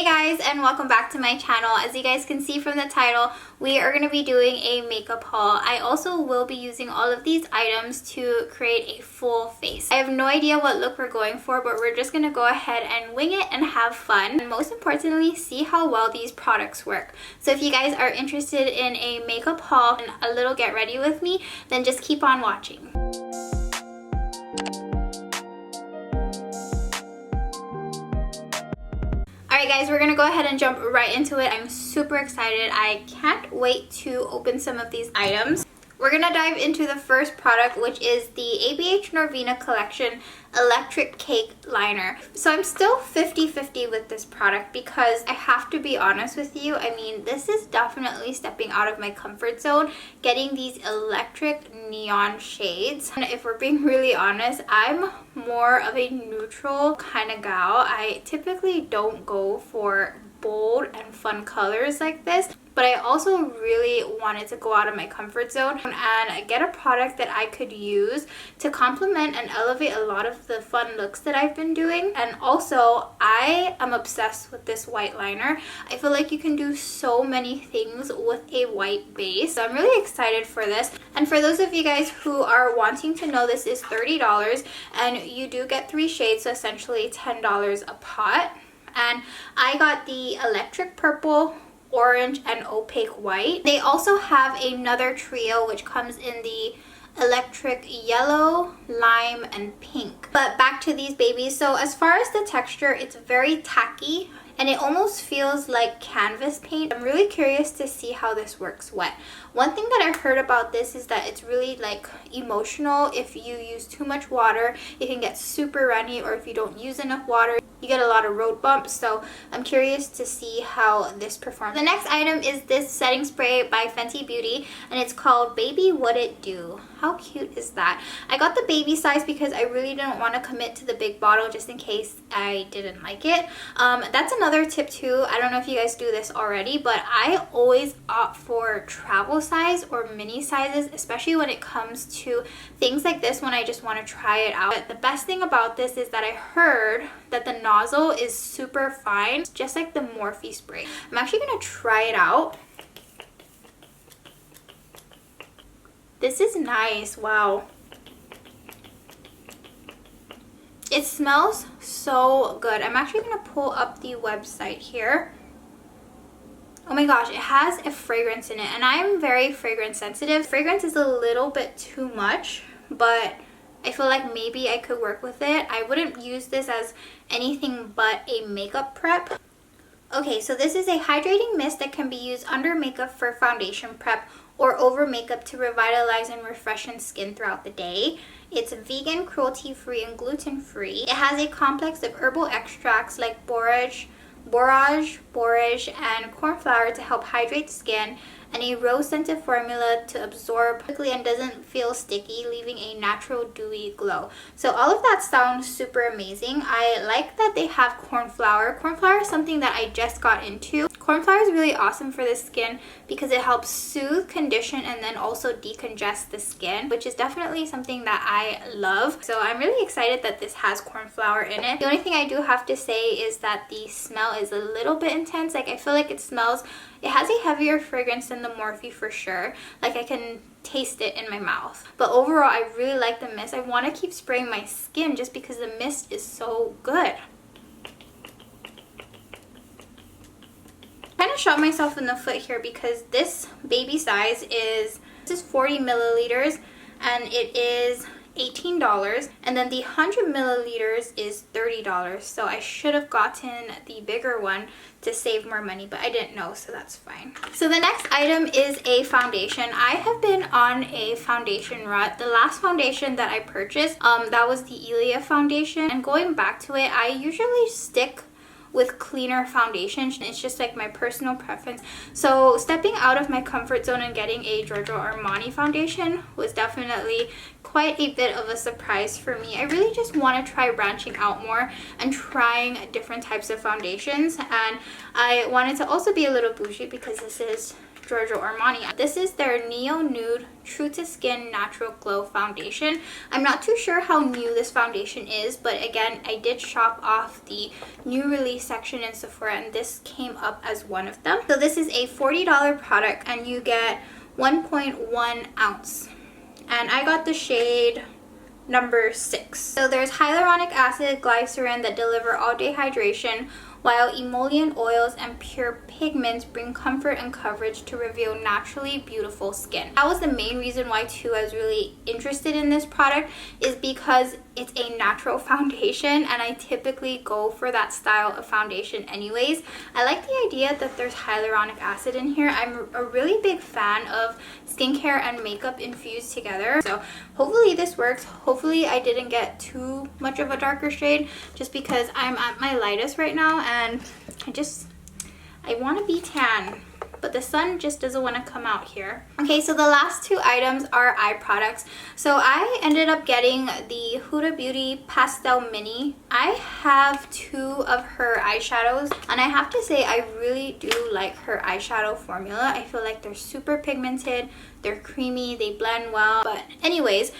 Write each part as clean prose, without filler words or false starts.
Hey guys, and welcome back to my channel. As you guys can see from the title, we are going to be doing a makeup haul. I also will be using all of these items to create a full face. I have no idea what look we're going for, but we're just going to go ahead and wing it and have fun. And most importantly, see how well these products work. So if you guys are interested in a makeup haul and a little get ready with me, then just keep on watching. Alright guys, we're gonna go ahead and jump right into it. I'm super excited. I can't wait to open some of these items. We're gonna dive into the first product, which is the ABH Norvina Collection Electric Cake Liner. So I'm still 50-50 with this product because I have to be honest with you. I mean, this is definitely stepping out of my comfort zone, getting these electric neon shades. And if we're being really honest, I'm more of a neutral kind of gal. I typically don't go for bold and fun colors like this, but I also really wanted to go out of my comfort zone and get a product that I could use to complement and elevate a lot of the fun looks that I've been doing. And also, I am obsessed with this white liner. I feel like you can do so many things with a white base. So I'm really excited for this. And for those of you guys who are wanting to know, this is $30 and you do get 3 shades, so essentially $10 a pot. And I got the electric purple, orange, and opaque white. They also have another trio which comes in the electric yellow, lime, and pink. But back to these babies. So as far as the texture, it's very tacky and it almost feels like canvas paint. I'm really curious to see how this works wet. One thing that I heard about this is that it's really like emotional. If you use too much water, it can get super runny, or if you don't use enough water, you get a lot of road bumps. So I'm curious to see how this performs. The next item is this setting spray by Fenty Beauty, and it's called Baby What It Do. How cute is that? I got the baby size because I really didn't want to commit to the big bottle just in case I didn't like it. That's another tip too. I don't know if you guys do this already, but I always opt for travel size or mini sizes, especially when it comes to things like this when I just want to try it out. But the best thing about this is that I heard that the nozzle is super fine, just like the Morphe spray. I'm actually going to try it out. This is nice. Wow. It smells so good. I'm actually going to pull up the website here. Oh my gosh, it has a fragrance in it, and I'm very fragrance sensitive. Fragrance is a little bit too much, but I feel like maybe I could work with it. I wouldn't use this as anything but a makeup prep. Okay, so this is a hydrating mist that can be used under makeup for foundation prep or over makeup to revitalize and refreshen skin throughout the day. It's vegan, cruelty-free, and gluten-free. It has a complex of herbal extracts like borage, and corn flour to help hydrate skin, and a rose-scented formula to absorb quickly and doesn't feel sticky, leaving a natural dewy glow. So all of that sounds super amazing. I like that they have corn flour. Corn flour is something that I just got into. Corn flour is really awesome for the skin because it helps soothe, condition, and then also decongest the skin, which is definitely something that I love. So I'm really excited that this has corn flour in it. The only thing I do have to say is that the smell is a little bit intense. Like, I feel like it has a heavier fragrance than the Morphe for sure. Like, I can taste it in my mouth. But overall, I really like the mist. I want to keep spraying my skin just because the mist is so good. I kind of shot myself in the foot here because this baby size is 40 milliliters and it is $18, and then the 100 milliliters is $30. So I should have gotten the bigger one to save more money, but I didn't know, so that's fine. So the next item is a foundation. I have been on a foundation rut. The last foundation that I purchased, that was the Ilia foundation, and going back to it, I usually stick with cleaner foundation. It's just like my personal preference. So stepping out of my comfort zone and getting a Giorgio Armani foundation was definitely quite a bit of a surprise for me. I really just want to try branching out more and trying different types of foundations, and I wanted to also be a little bougie because this is Giorgio Armani. This is their Neo Nude True to Skin Natural Glow Foundation. I'm not too sure how new this foundation is, but again, I did shop off the new release section in Sephora and this came up as one of them. So this is a $40 product and you get 1.1 ounce. And I got the shade number 6. So there's hyaluronic acid, glycerin that deliver all-day hydration, while emollient oils and pure pigments bring comfort and coverage to reveal naturally beautiful skin. That was the main reason why too I was really interested in this product, is because it's a natural foundation and I typically go for that style of foundation anyways. I like the idea that there's hyaluronic acid in here. I'm a really big fan of skincare and makeup infused together. So hopefully this works. Hopefully I didn't get too much of a darker shade just because I'm at my lightest right now and I want to be tan, but the sun just doesn't want to come out here. Okay, so the last two items are eye products. So I ended up getting the Huda Beauty Pastel Mini. I have 2 of her eyeshadows and I have to say I really do like her eyeshadow formula. I feel like they're super pigmented, they're creamy, they blend well. But anyways,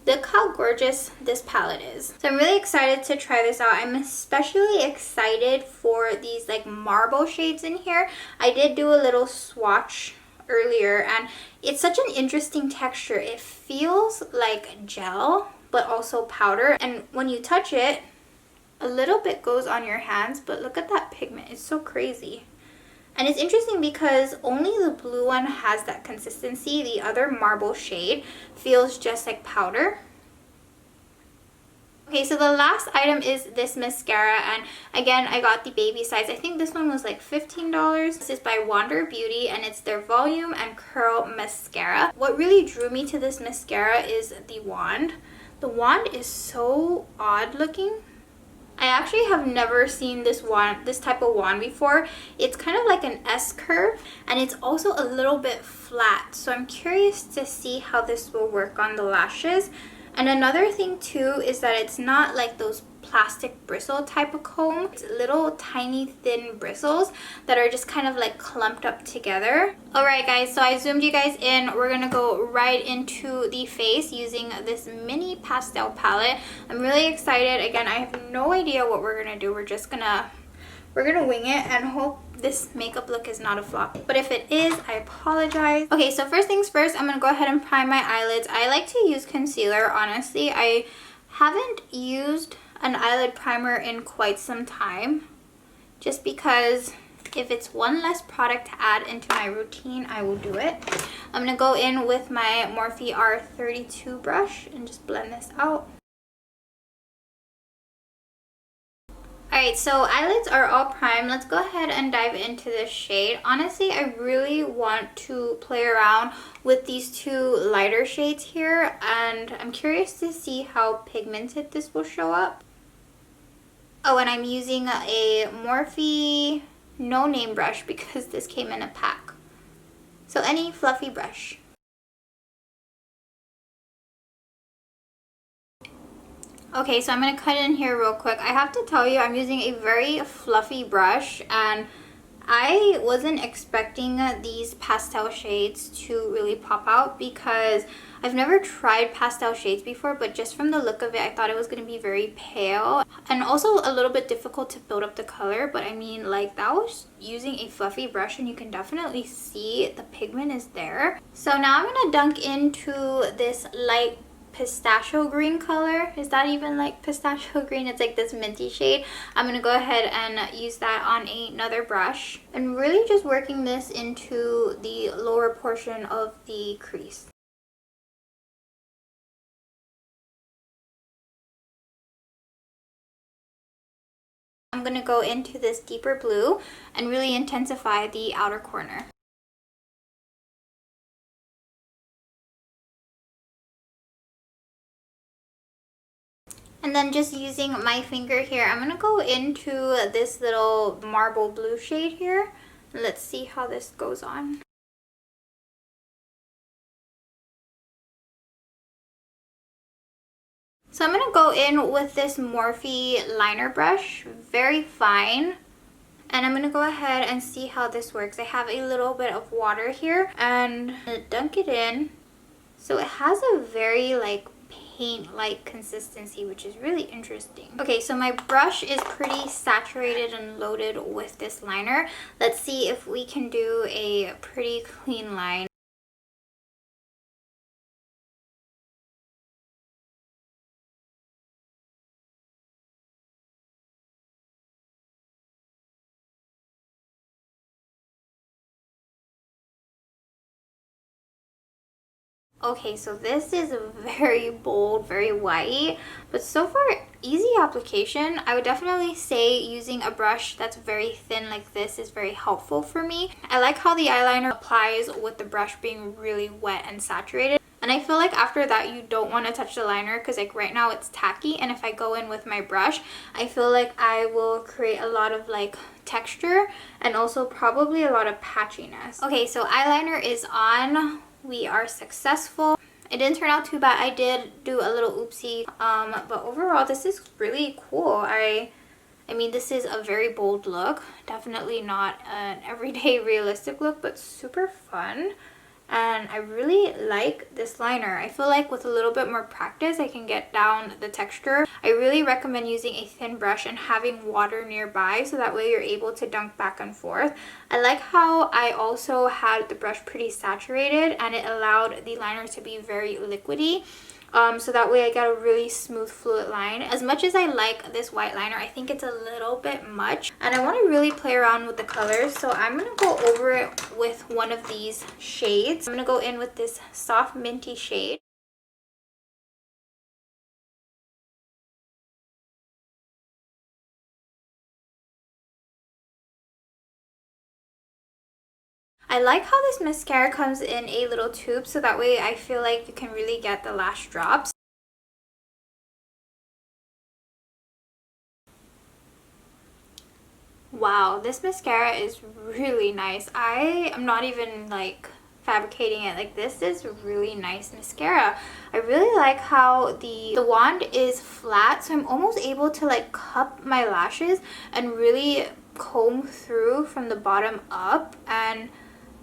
look how gorgeous this palette is. So I'm really excited to try this out. I'm especially excited for these like marble shades in here. I did do a little swatch earlier and it's such an interesting texture. It feels like gel but also powder, and when you touch it, a little bit goes on your hands, but look at that pigment. It's so crazy. And it's interesting because only the blue one has that consistency. The other marble shade feels just like powder. Okay, so the last item is this mascara, and again, I got the baby size. I think this one was like $15. This is by Wander Beauty, and it's their Volume and Curl Mascara. What really drew me to this mascara is the wand. The wand is so odd looking. I actually have never seen this type of wand before. It's kind of like an S curve and it's also a little bit flat. So I'm curious to see how this will work on the lashes. And another thing too is that it's not like those plastic bristle type of comb. It's little tiny thin bristles that are just kind of like clumped up together. Alright guys, so I zoomed you guys in. We're gonna go right into the face using this mini pastel palette. I'm really excited. Again, I have no idea what we're gonna do. We're gonna wing it and hope this makeup look is not a flop. But if it is, I apologize. Okay, so first things first, I'm gonna go ahead and prime my eyelids. I like to use concealer, honestly. I haven't used an eyelid primer in quite some time, just because if it's one less product to add into my routine, I will do it. I'm gonna go in with my Morphe R32 brush and just blend this out. Alright, so eyelids are all primed. Let's go ahead and dive into this shade. Honestly, I really want to play around with these 2 lighter shades here, and I'm curious to see how pigmented this will show up. Oh, and I'm using a Morphe no name brush because this came in a pack. So any fluffy brush. Okay, so I'm going to cut in here real quick. I have to tell you, I'm using a very fluffy brush and I wasn't expecting these pastel shades to really pop out because I've never tried pastel shades before, but just from the look of it, I thought it was going to be very pale and also a little bit difficult to build up the color. But I mean, like, that was using a fluffy brush and you can definitely see the pigment is there. So now I'm going to dunk into this light pistachio green color. Is that even like pistachio green? It's like this minty shade. I'm gonna go ahead and use that on another brush and really just working this into the lower portion of the crease. I'm gonna go into this deeper blue and really intensify the outer corner. And then just using my finger here, I'm going to go into this little marble blue shade here. Let's see how this goes on. So I'm going to go in with this Morphe liner brush, very fine. And I'm gonna go ahead and see how this works. I have a little bit of water here and I'm gonna dunk it in. So it has a very like paint-like consistency, which is really interesting. Okay, so my brush is pretty saturated and loaded with this liner. Let's see if we can do a pretty clean line. Okay, so this is very bold, very white, but so far easy application. I would definitely say using a brush that's very thin like this is very helpful for me. I like how the eyeliner applies with the brush being really wet and saturated. And I feel like after that you don't want to touch the liner because like right now it's tacky, and if I go in with my brush, I feel like I will create a lot of like texture and also probably a lot of patchiness. Okay, so eyeliner is on. We are successful. It didn't turn out too bad. I did do a little oopsie, but overall this is really cool. I mean, this is a very bold look. Definitely not an everyday realistic look, but super fun. And I really like this liner. I feel like with a little bit more practice I can get down the texture. I really recommend using a thin brush and having water nearby so that way you're able to dunk back and forth. I like how I also had the brush pretty saturated and it allowed the liner to be very liquidy. So that way I got a really smooth fluid line. As much as I like this white liner, I think it's a little bit much and I want to really play around with the colors, so I'm going to go over it with one of these shades. I'm going to go in with this soft minty shade. I like how this mascara comes in a little tube, so that way I feel like you can really get the last drops. Wow, this mascara is really nice. I am not even like fabricating it. Like, this is really nice mascara. I really like how the wand is flat, so I'm almost able to like cup my lashes and really comb through from the bottom up, and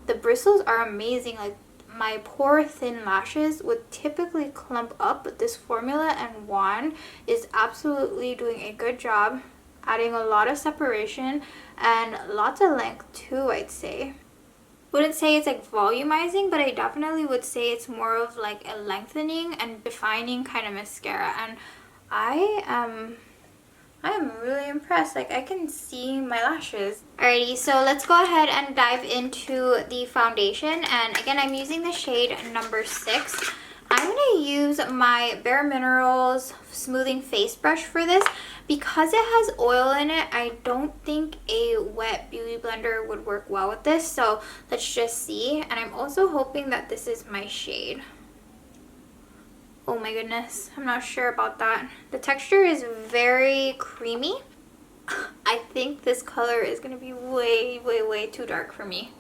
the bristles are amazing. Like, my poor thin lashes would typically clump up, but this formula and wand is absolutely doing a good job, adding a lot of separation and lots of length too, I'd say. Wouldn't say it's like volumizing, but I definitely would say it's more of like a lengthening and defining kind of mascara, and I am really impressed. Like, I can see my lashes. Alrighty, so let's go ahead and dive into the foundation, and again I'm using the shade number 6. I'm going to use my Bare Minerals smoothing face brush for this. Because it has oil in it, I don't think a wet beauty blender would work well with this, so let's just see. And I'm also hoping that this is my shade. Oh my goodness, I'm not sure about that. The texture is very creamy. I think this color is going to be way too dark for me.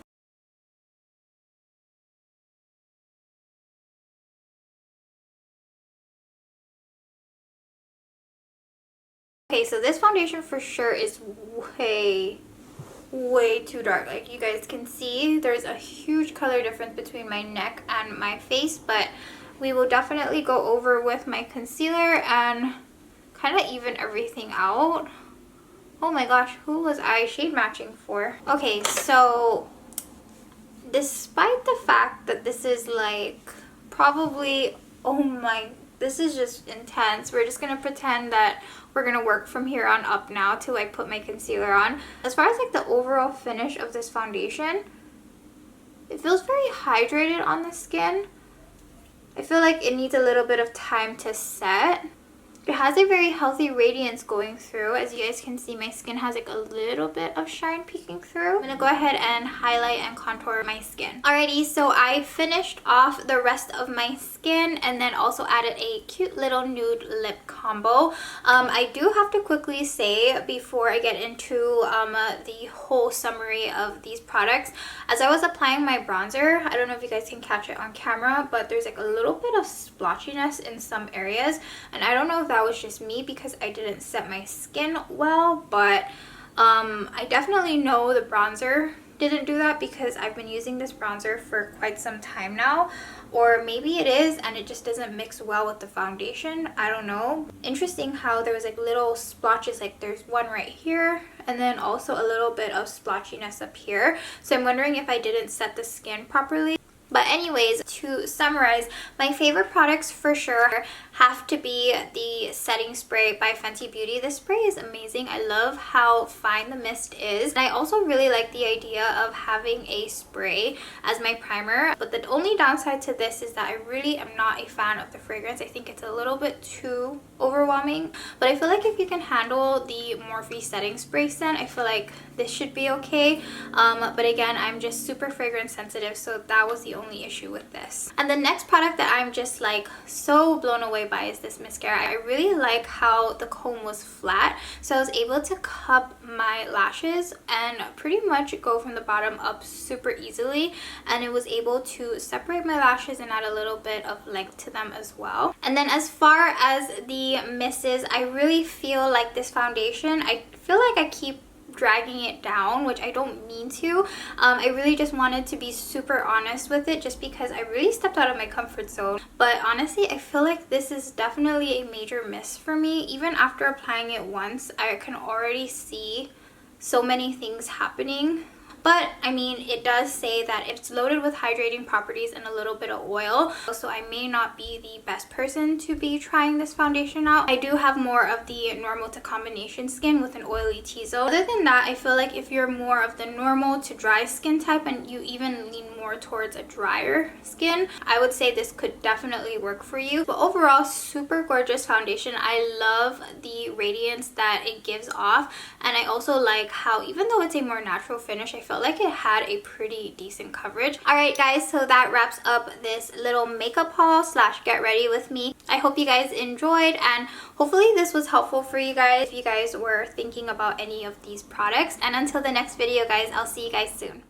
Okay, so this foundation for sure is way too dark. Like, you guys can see there's a huge color difference between my neck and my face, but we will definitely go over with my concealer and kind of even everything out. Oh my gosh, who was I shade matching for? Okay, so despite the fact that this is like probably, oh my, this is just intense. We're just gonna pretend that we're gonna work from here on up now till I put my concealer on. As far as like the overall finish of this foundation, it feels very hydrated on the skin. I feel like it needs a little bit of time to set. It has a very healthy radiance going through. As you guys can see, my skin has like a little bit of shine peeking through. I'm gonna go ahead and highlight and contour my skin. Alrighty, so I finished off the rest of my skin and then also added a cute little nude lip combo. I do have to quickly say before I get into the whole summary of these products, as I was applying my bronzer, I don't know if you guys can catch it on camera, but there's like a little bit of splotchiness in some areas, and I don't know if that was just me because I didn't set my skin well, but I definitely know the bronzer didn't do that because I've been using this bronzer for quite some time now, or maybe it is and it just doesn't mix well with the foundation. I don't know. Interesting how there was like little splotches, like there's one right here and then also a little bit of splotchiness up here, so I'm wondering if I didn't set the skin properly. But anyways, to summarize, my favorite products for sure have to be the setting spray by Fenty Beauty. This spray is amazing. I love how fine the mist is. And I also really like the idea of having a spray as my primer. But the only downside to this is that I really am not a fan of the fragrance. I think it's a little bit too overwhelming. But I feel like if you can handle the Morphe setting spray scent, I feel like this should be okay. But again, I'm just super fragrance sensitive, so that was the only issue with this. And the next product that I'm just like so blown away by is this mascara. I really like how the comb was flat, so I was able to cup my lashes and pretty much go from the bottom up super easily, and it was able to separate my lashes and add a little bit of length to them as well. And then as far as the misses, I really feel like this foundation, I feel like I keep dragging it down, which I don't mean to. I really just wanted to be super honest with it just because I really stepped out of my comfort zone. But honestly, I feel like this is definitely a major miss for me. Even after applying it once, I can already see so many things happening. But I mean, it does say that it's loaded with hydrating properties and a little bit of oil, so I may not be the best person to be trying this foundation out. I do have more of the normal to combination skin with an oily T-zone. Other than that, I feel like if you're more of the normal to dry skin type and you even lean more towards a drier skin, I would say this could definitely work for you. But overall, super gorgeous foundation. I love the radiance that it gives off, and I also like how even though it's a more natural finish, I felt like it had a pretty decent coverage. Alright guys, so that wraps up this little makeup haul slash get ready with me. I hope you guys enjoyed, and hopefully this was helpful for you guys if you guys were thinking about any of these products. And until the next video guys, I'll see you guys soon.